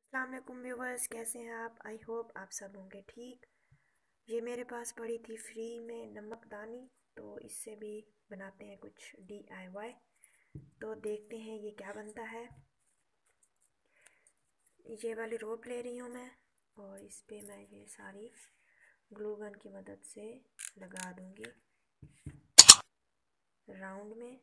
अस्सलाम वालेकुम व्यूवर्स, कैसे हैं आप? आई होप आप सब होंगे ठीक। ये मेरे पास पड़ी थी फ्री में नमकदानी, तो इससे भी बनाते हैं कुछ DIY। तो देखते हैं ये क्या बनता है। ये वाली रोप ले रही हूँ मैं, और इस पे मैं ये सारी ग्लू गन की मदद से लगा दूँगी राउंड में।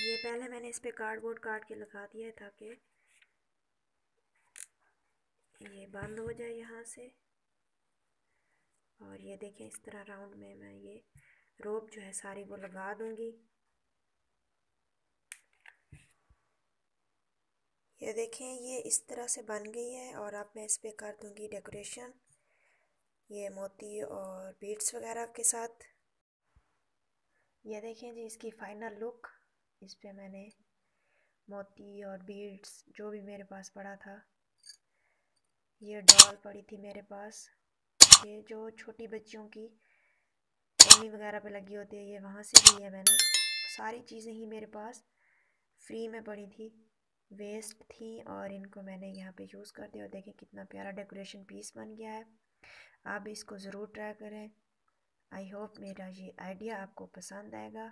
ये पहले मैंने इस पे कार्डबोर्ड काट के लगा दिया है ताकि ये बंद हो जाए यहाँ से। और ये देखें, इस तरह राउंड में मैं ये रोप जो है सारी वो लगा दूंगी। ये देखें, ये इस तरह से बन गई है। और अब मैं इस पे कर दूंगी डेकोरेशन, ये मोती और बीड्स वगैरह के साथ। ये देखें जी इसकी फाइनल लुक। इस पे मैंने मोती और बीड्स जो भी मेरे पास पड़ा था, ये डॉल पड़ी थी मेरे पास, ये जो छोटी बच्चियों की ओढ़नी वगैरह पे लगी होती है, ये वहाँ से ली है मैंने। सारी चीज़ें ही मेरे पास फ्री में पड़ी थी, वेस्ट थी, और इनको मैंने यहाँ पे यूज़ कर दिया। और देखें कितना प्यारा डेकोरेशन पीस बन गया है। आप भी इसको ज़रूर ट्राई करें। आई होप मेरा ये आइडिया आपको पसंद आएगा।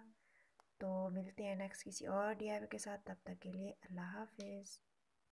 तो मिलते हैं नेक्स्ट किसी और DIY के साथ। तब तक के लिए अल्लाह हाफिज़।